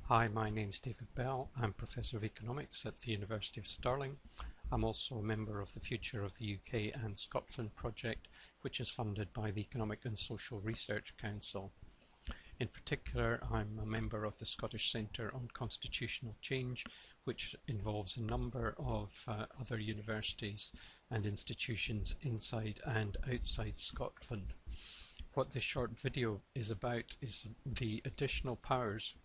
Hi, my name's David Bell. I'm Professor of Economics at the University of Stirling. I'm also a member of the Future of the UK and Scotland project, which is funded by the Economic and Social Research Council. In particular, I'm a member of the Scottish Centre on Constitutional Change, which involves a number of other universities and institutions inside and outside Scotland. What this short video is about is the additional powers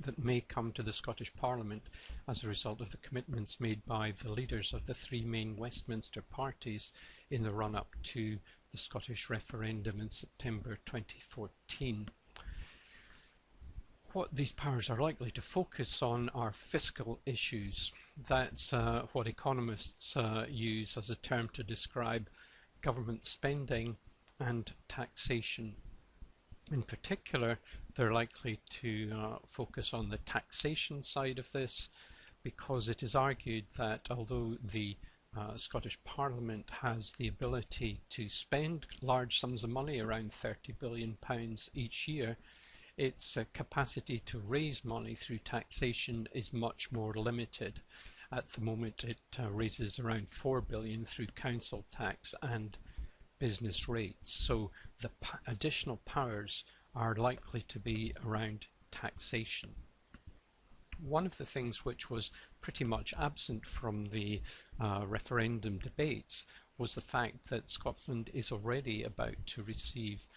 that may come to the Scottish Parliament as a result of the commitments made by the leaders of the three main Westminster parties in the run-up to the Scottish referendum in September 2014. What these powers are likely to focus on are fiscal issues. That's what economists use as a term to describe government spending and taxation. In particular, they're likely to focus on the taxation side of this, because it is argued that although the Scottish Parliament has the ability to spend large sums of money, around £30 billion each year, its capacity to raise money through taxation is much more limited. At the moment it raises around £4 billion through council tax and business rates, so the additional powers are likely to be around taxation. One of the things which was pretty much absent from the referendum debates was the fact that Scotland is already about to receive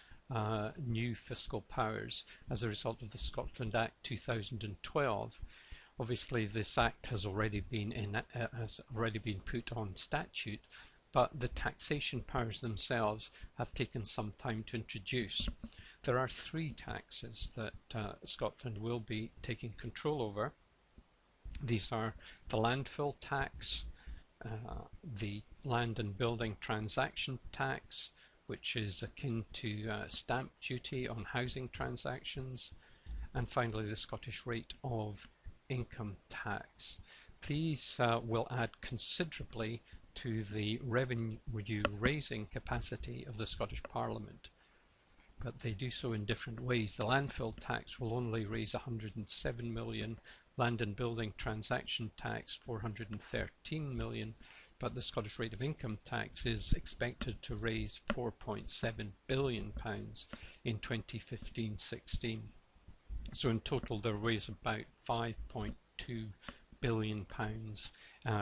new fiscal powers as a result of the Scotland Act 2012. Obviously this act has already been put on statute, but the taxation powers themselves have taken some time to introduce. There are three taxes that Scotland will be taking control over. These are the landfill tax, the land and building transaction tax, which is akin to stamp duty on housing transactions, and finally the Scottish rate of income tax. These will add considerably to the revenue raising capacity of the Scottish Parliament, but they do so in different ways. The landfill tax will only raise 107 million, land and building transaction tax 413 million, but the Scottish rate of income tax is expected to raise £4.7 billion in 2015-16. So in total they'll raise about £5.2 billion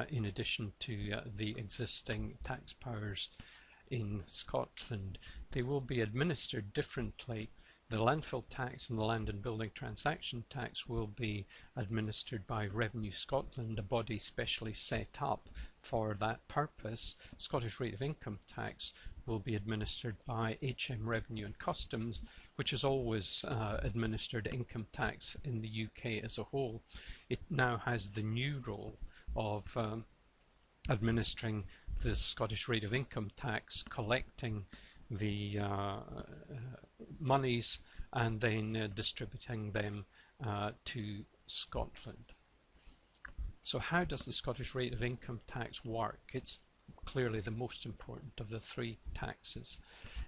in addition to the existing tax powers in Scotland. They will be administered differently. The landfill tax and the land and building transaction tax will be administered by Revenue Scotland, a body specially set up for that purpose. Scottish rate of income tax will be administered by HM Revenue and Customs, which has always administered income tax in the UK as a whole. It now has the new role of administering the Scottish rate of income tax, collecting the monies and then distributing them to Scotland. So how does the Scottish rate of income tax work? It's clearly the most important of the three taxes.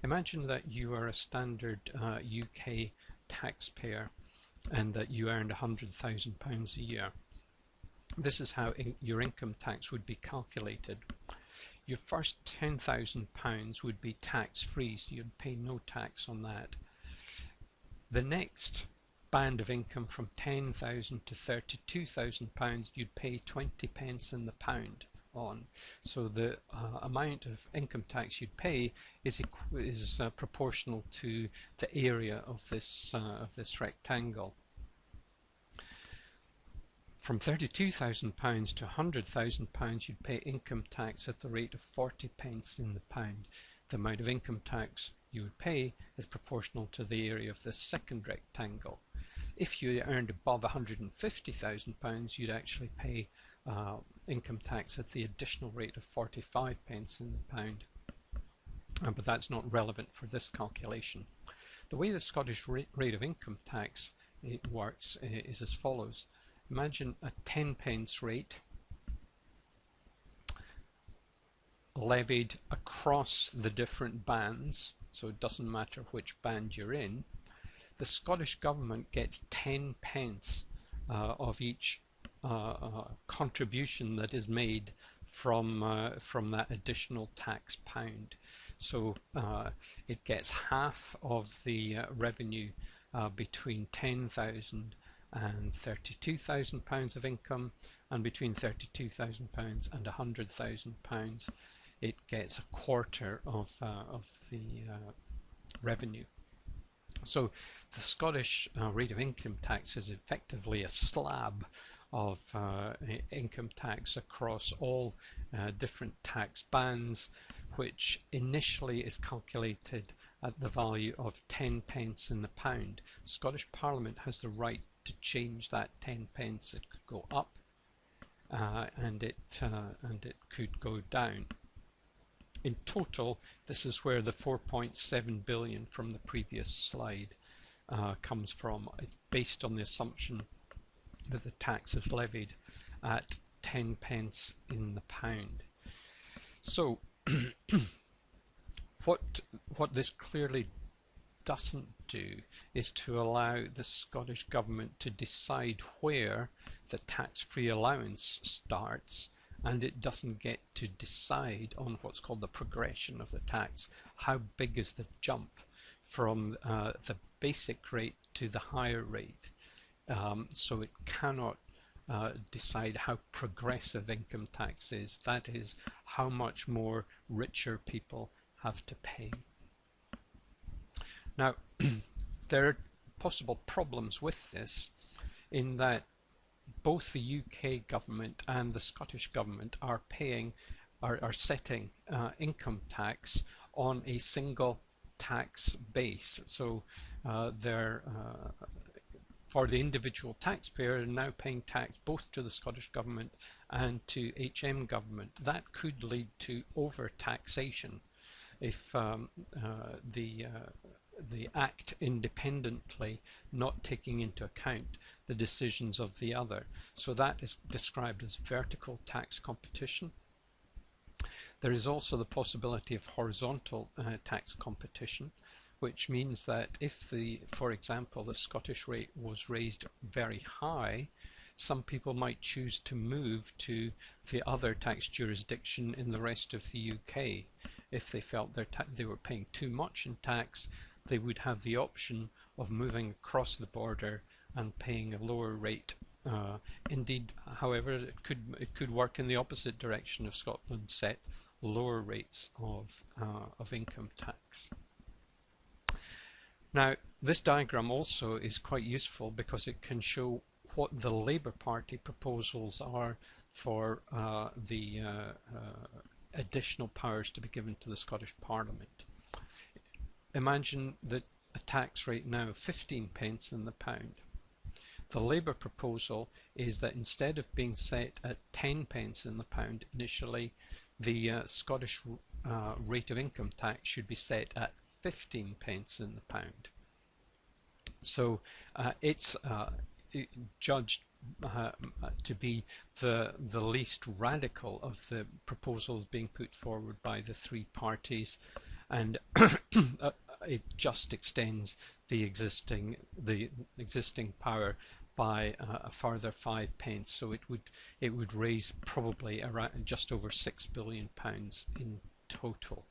Imagine that you are a standard UK taxpayer and that you earned £100,000 a year. This is how your income tax would be calculated. Your first £10,000 would be tax-free, so you'd pay no tax on that. The next band of income from £10,000 to £32,000 you'd pay 20 pence in the pound on. So the amount of income tax you'd pay is proportional to the area of this rectangle. From £32,000 to £100,000 you'd pay income tax at the rate of 40 pence in the pound. The amount of income tax you would pay is proportional to the area of the second rectangle. If you earned above £150,000 you'd actually pay income tax at the additional rate of 45 pence in the pound. But that's not relevant for this calculation. The way the Scottish rate of income tax works is as follows. Imagine a 10 pence rate levied across the different bands, so it doesn't matter which band you're in. The Scottish Government gets 10 pence of each contribution that is made from that additional tax pound. So it gets half of the revenue between £10,000 and £32,000 of income, and between £32,000 and £100,000 it gets a quarter of the revenue. So the Scottish rate of income tax is effectively a slab of income tax across all different tax bands, which initially is calculated at the value of 10 pence in the pound. Scottish Parliament has the right to change that 10 pence. It could go up and it could go down. In total, this is where the 4.7 billion from the previous slide comes from. It's based on the assumption that the tax is levied at 10 pence in the pound. So what this clearly doesn't do is to allow the Scottish Government to decide where the tax-free allowance starts, and it doesn't get to decide on what's called the progression of the tax. How big is the jump from the basic rate to the higher rate? So it cannot decide how progressive income tax is. That is, how much more richer people have to pay. Now, there are possible problems with this, in that both the UK government and the Scottish government are setting income tax on a single tax base. So they're for the individual taxpayer now paying tax both to the Scottish government and to HM government. That could lead to over-taxation if the act independently, not taking into account the decisions of the other. So that is described as vertical tax competition. There is also the possibility of horizontal tax competition, which means that if for example, the Scottish rate was raised very high, some people might choose to move to the other tax jurisdiction in the rest of the UK. If they felt they were paying too much in tax, they would have the option of moving across the border and paying a lower rate. Indeed, however, it could work in the opposite direction if Scotland set lower rates of income tax. Now, this diagram also is quite useful because it can show what the Labour Party proposals are for the additional powers to be given to the Scottish Parliament. Imagine that a tax rate now of 15 pence in the pound. The Labour proposal is that instead of being set at 10 pence in the pound initially, the Scottish rate of income tax should be set at 15 pence in the pound. So it's judged to be the least radical of the proposals being put forward by the three parties, and it just extends the existing power by a further 5 pence. So it would raise probably around just over £6 billion in total.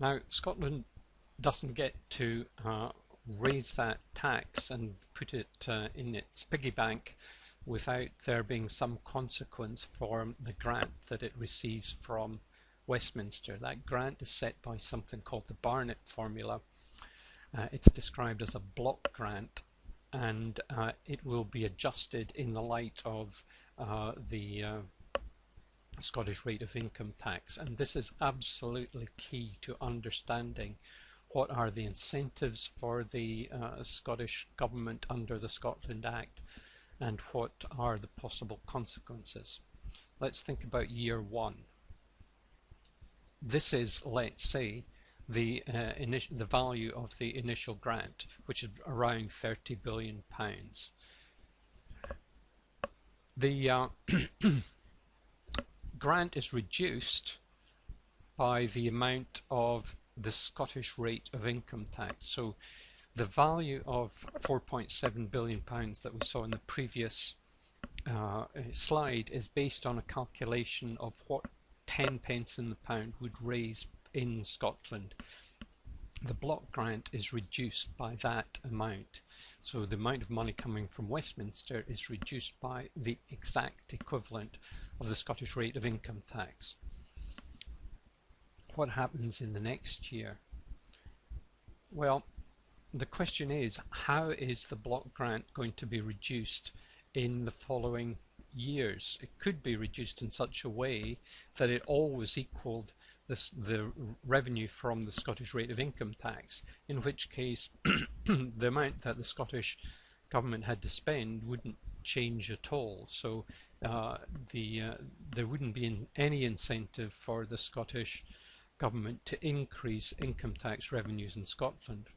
Now, Scotland doesn't get to raise that tax and put it in its piggy bank without there being some consequence for the grant that it receives from Westminster. That grant is set by something called the Barnett formula. It's described as a block grant, and it will be adjusted in the light of the Scottish rate of income tax, and this is absolutely key to understanding what are the incentives for the Scottish government under the Scotland Act and what are the possible consequences. Let's think about year one. This is, let's say, the value of the initial grant, which is around £30 billion. The grant is reduced by the amount of the Scottish rate of income tax. So the value of £4.7 billion that we saw in the previous slide is based on a calculation of what 10 pence in the pound would raise in Scotland. The block grant is reduced by that amount. So the amount of money coming from Westminster is reduced by the exact equivalent of the Scottish rate of income tax. What happens in the next year? Well, the question is, how is the block grant going to be reduced in the following years? It could be reduced in such a way that it always equaled the revenue from the Scottish rate of income tax, in which case the amount that the Scottish government had to spend wouldn't change at all. So there wouldn't be any incentive for the Scottish government to increase income tax revenues in Scotland.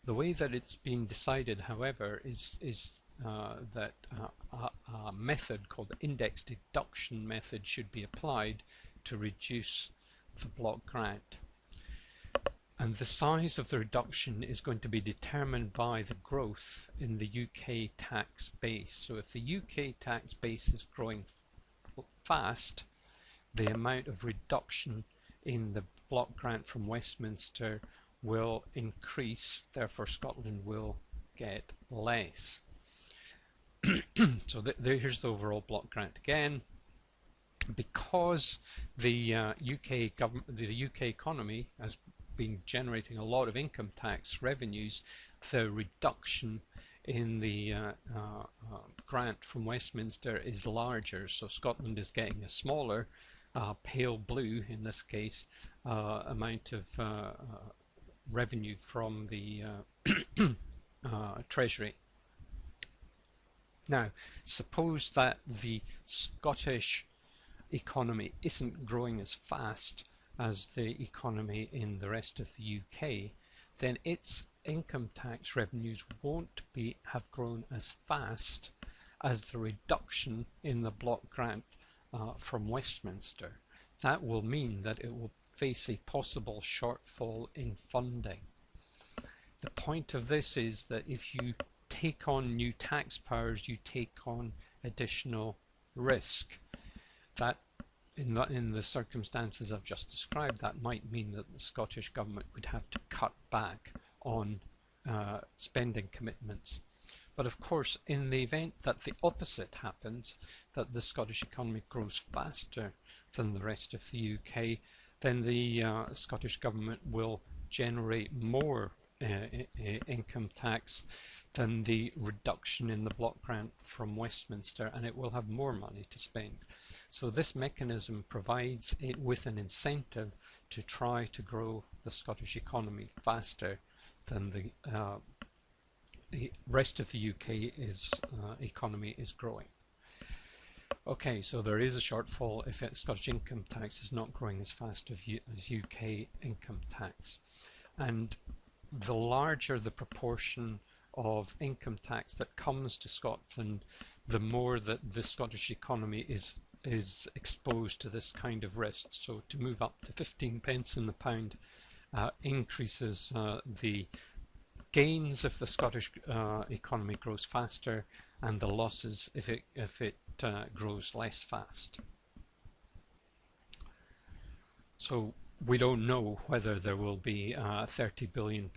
The way that it's been decided, however, is that a method called the index deduction method should be applied to reduce the block grant. And the size of the reduction is going to be determined by the growth in the UK tax base. So if the UK tax base is growing fast, the amount of reduction in the block grant from Westminster will increase, therefore Scotland will get less. So here's the overall block grant again. Because the UK government, the UK economy has been generating a lot of income tax revenues, the reduction in the grant from Westminster is larger. So Scotland is getting a smaller, pale blue in this case, amount of revenue from the Treasury. Now, suppose that the Scottish economy isn't growing as fast as the economy in the rest of the UK, then its income tax revenues won't have grown as fast as the reduction in the block grant from Westminster. That will mean that it will face a possible shortfall in funding. The point of this is that if you take on new tax powers, you take on additional risk. That in the circumstances I've just described, that might mean that the Scottish government would have to cut back on spending commitments. But of course, in the event that the opposite happens, that the Scottish economy grows faster than the rest of the UK, then the Scottish government will generate more income tax than the reduction in the block grant from Westminster, and it will have more money to spend. So this mechanism provides it with an incentive to try to grow the Scottish economy faster than the rest of the UK economy is growing. Okay, so there is a shortfall if Scottish income tax is not growing as fast as UK income tax. And the larger the proportion of income tax that comes to Scotland, the more that the Scottish economy is exposed to this kind of risk. So to move up to 15 pence in the pound increases the gains if the Scottish economy grows faster, and the losses if it grows less fast. So we don't know whether there will be £30 billion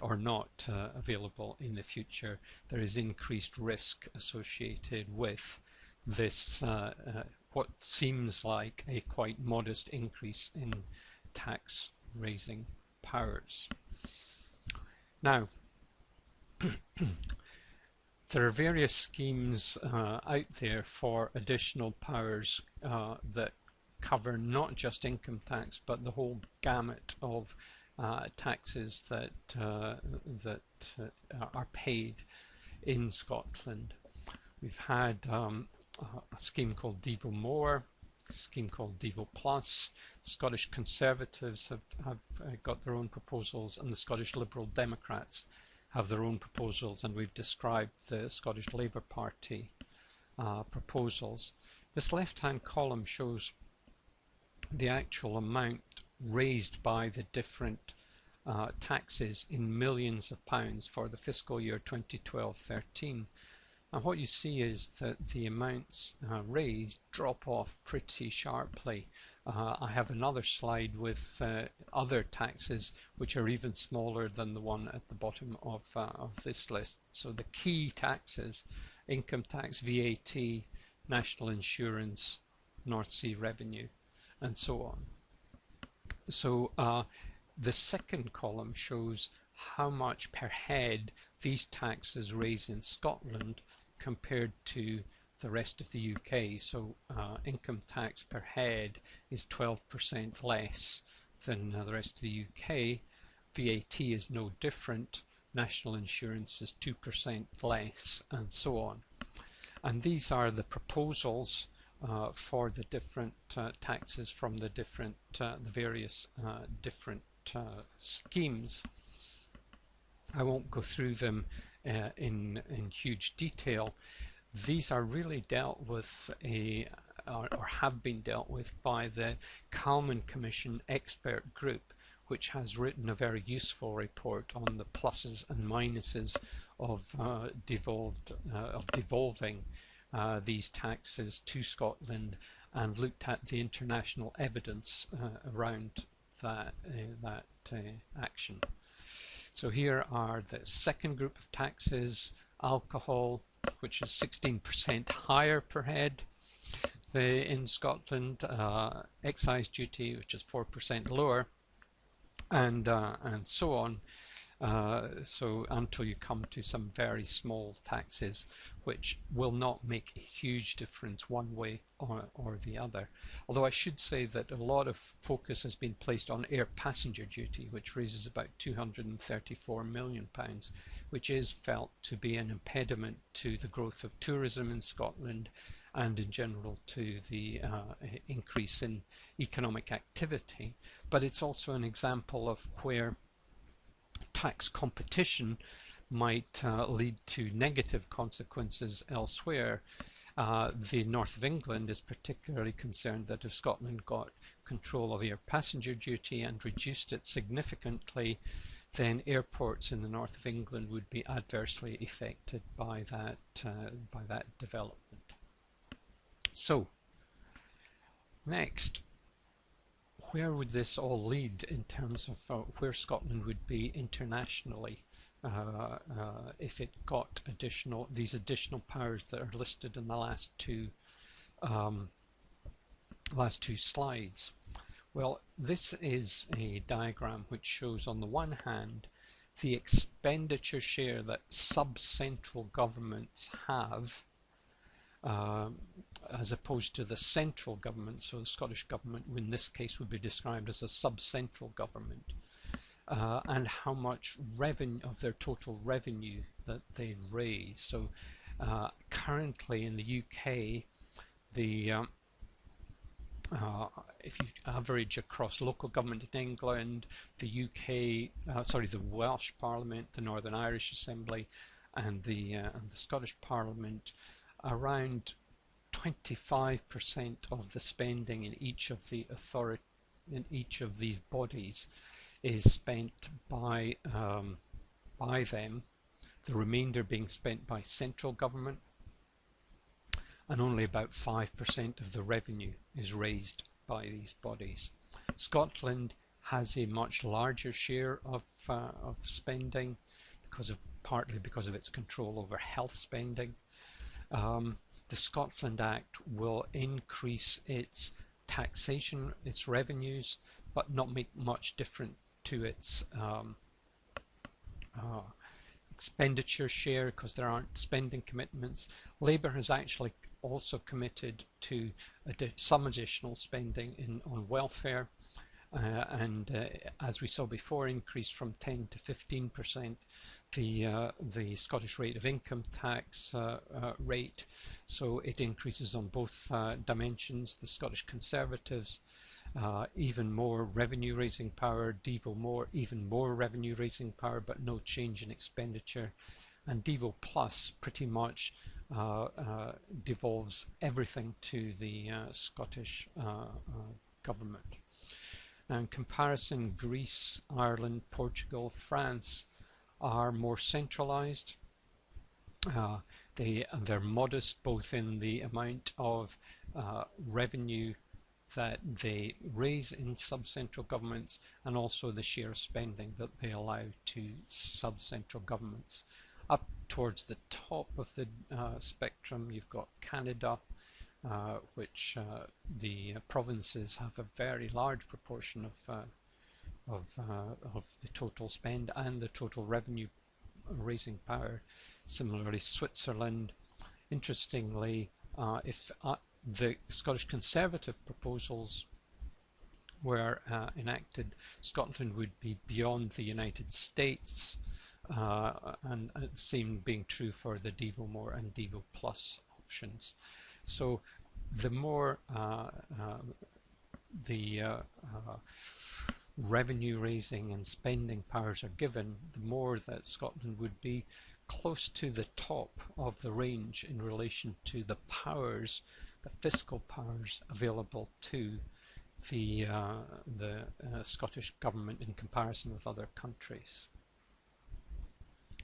or not available in the future. There is increased risk associated with this, what seems like a quite modest increase in tax raising powers. Now, there are various schemes out there for additional powers that cover not just income tax, but the whole gamut of taxes that are paid in Scotland. We've had a scheme called Devo More, a scheme called Devo Plus. The Scottish Conservatives have got their own proposals, and the Scottish Liberal Democrats have their own proposals, and we've described the Scottish Labour Party proposals. This left-hand column shows the actual amount raised by the different taxes in millions of pounds for the fiscal year 2012-13. And what you see is that the amounts raised drop off pretty sharply. I have another slide with other taxes which are even smaller than the one at the bottom of this list. So the key taxes: income tax, VAT, national insurance, North Sea revenue, and so on. So the second column shows how much per head these taxes raise in Scotland compared to the rest of the UK. So income tax per head is 12% less than the rest of the UK. VAT is no different. National insurance is 2% less, and so on. And these are the proposals for the different taxes from the various different schemes. I won't go through them in huge detail. These are really dealt with or have been dealt with by the Kalman Commission expert group, which has written a very useful report on the pluses and minuses of devolving these taxes to Scotland, and looked at the international evidence around that action. So here are the second group of taxes: alcohol, which is 16% higher per head in Scotland, excise duty, which is 4% lower, and so on. So until you come to some very small taxes which will not make a huge difference one way or the other. Although I should say that a lot of focus has been placed on air passenger duty, which raises about £234 million, which is felt to be an impediment to the growth of tourism in Scotland and in general to the increase in economic activity. But it's also an example of where tax competition might lead to negative consequences elsewhere. The north of England is particularly concerned that if Scotland got control of air passenger duty and reduced it significantly, then airports in the north of England would be adversely affected by that development. So, next, where would this all lead in terms of where Scotland would be internationally if it got these additional powers that are listed in the last two slides? Well, this is a diagram which shows, on the one hand, the expenditure share that sub-central governments have as opposed to the central government. So the Scottish government in this case would be described as a sub-central government, and how much revenue of their total revenue that they raise. So currently in the UK, if you average across local government in England, the Welsh Parliament, the Northern Irish Assembly, and the Scottish Parliament, around 25% of the spending in each of these bodies is spent by them, the remainder being spent by central government, and only about 5% of the revenue is raised by these bodies. Scotland has a much larger share of spending partly because of its control over health spending. The Scotland Act will increase its taxation, its revenues, but not make much difference to its expenditure share because there aren't spending commitments. Labour has actually also committed to some additional spending on welfare, and as we saw before, increased from 10 to 15% the Scottish rate of income tax rate. So it increases on both dimensions. The Scottish Conservatives, even more revenue raising power; Devo even more revenue raising power, but no change in expenditure. And Devo Plus pretty much devolves everything to the Scottish government. Now, in comparison, Greece, Ireland, Portugal, France are more centralised. They're modest both in the amount of revenue that they raise in sub-central governments and also the share of spending that they allow to sub-central governments. Up towards the top of the spectrum, you've got Canada, which the provinces have a very large proportion of the total spend and the total revenue raising power. Similarly, Switzerland. Interestingly, if the Scottish Conservative proposals were enacted, Scotland would be beyond the United States, and the same being true for the Devo More and Devo Plus options. So the more revenue raising and spending powers are given, the more that Scotland would be close to the top of the range in relation to the powers, the fiscal powers available to the Scottish government in comparison with other countries.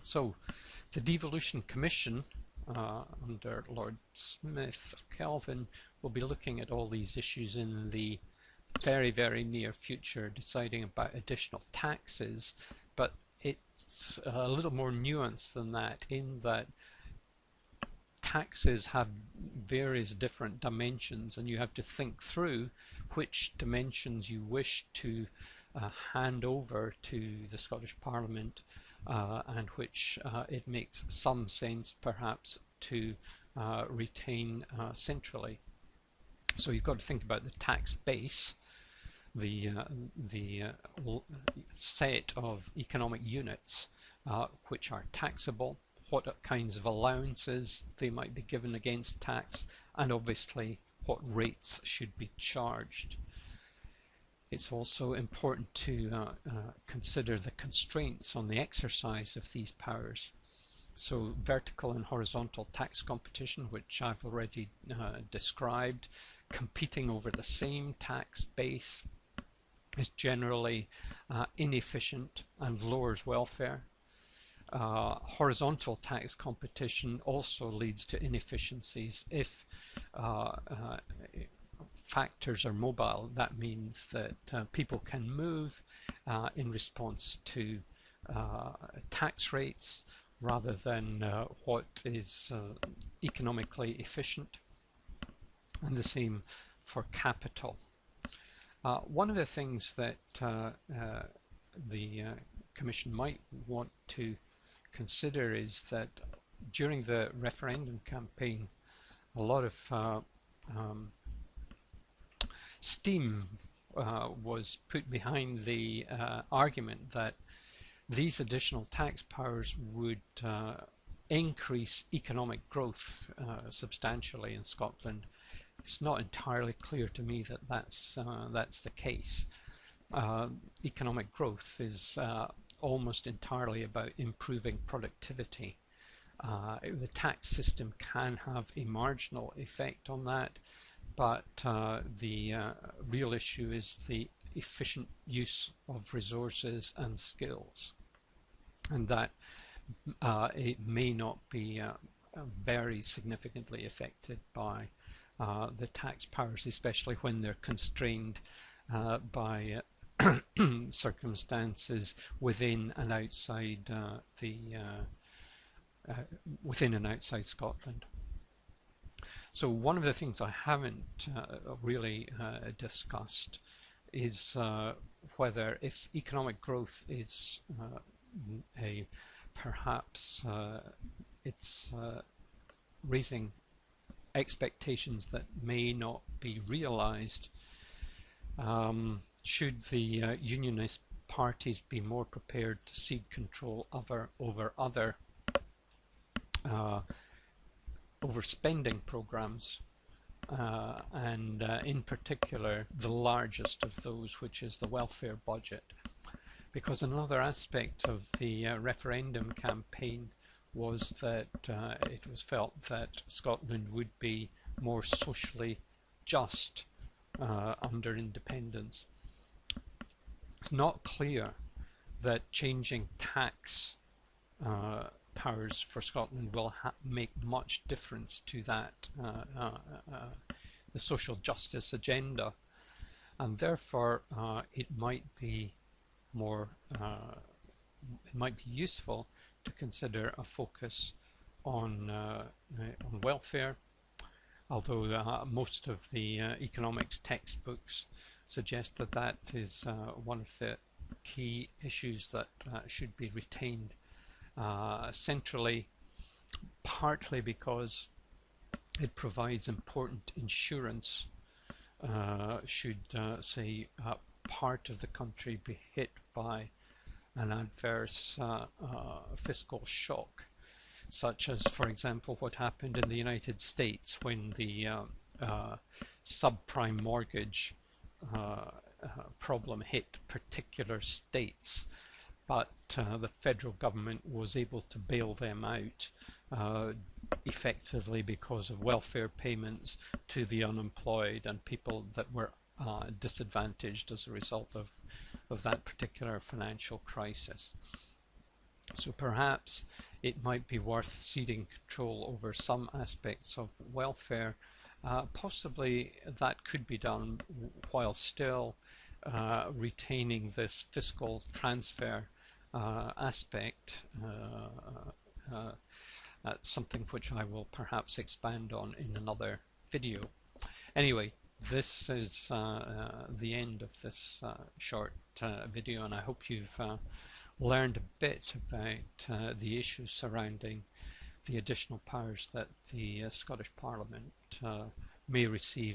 So the Devolution Commission under Lord Smith Kelvin will be looking at all these issues in the very, very near future, deciding about additional taxes, but it's a little more nuanced than that, in that taxes have various different dimensions and you have to think through which dimensions you wish to hand over to the Scottish Parliament and which it makes some sense perhaps to retain centrally. So you've got to think about the tax base, the set of economic units which are taxable, what kinds of allowances they might be given against tax, and obviously what rates should be charged. It's also important to consider the constraints on the exercise of these powers. So vertical and horizontal tax competition, which I've already described, competing over the same tax base, is generally inefficient and lowers welfare. Horizontal tax competition also leads to inefficiencies. If factors are mobile, that means that people can move in response to tax rates rather than what is economically efficient, and the same for capital. One of the things that the Commission might want to consider is that during the referendum campaign, a lot of steam was put behind the argument that these additional tax powers would increase economic growth substantially in Scotland. It's not entirely clear to me that that's the case. Economic growth is almost entirely about improving productivity. The tax system can have a marginal effect on that, but the real issue is the efficient use of resources and skills, and that it may not be very significantly affected by the tax powers, especially when they're constrained by circumstances within and outside within and outside Scotland. So one of the things I haven't really discussed is whether, if economic growth is perhaps it's raising expectations that may not be realized, should the unionist parties be more prepared to cede control over other overspending programs, and in particular the largest of those, which is the welfare budget? Because another aspect of the referendum campaign was that it was felt that Scotland would be more socially just under independence. It's not clear that changing tax powers for Scotland will make much difference to that the social justice agenda, and therefore it might be useful to consider a focus on welfare, although most of the economics textbooks suggest that that is one of the key issues that should be retained centrally, partly because it provides important insurance should, say, part of the country be hit by an adverse fiscal shock, such as, for example, what happened in the United States when the subprime mortgage problem hit particular states, but the federal government was able to bail them out effectively because of welfare payments to the unemployed and people that were disadvantaged as a result of that particular financial crisis. So perhaps it might be worth ceding control over some aspects of welfare. Possibly that could be done while still retaining this fiscal transfer aspect. That's something which I will perhaps expand on in another video. Anyway, this is the end of this short video, and I hope you've learned a bit about the issues surrounding the additional powers that the Scottish Parliament may receive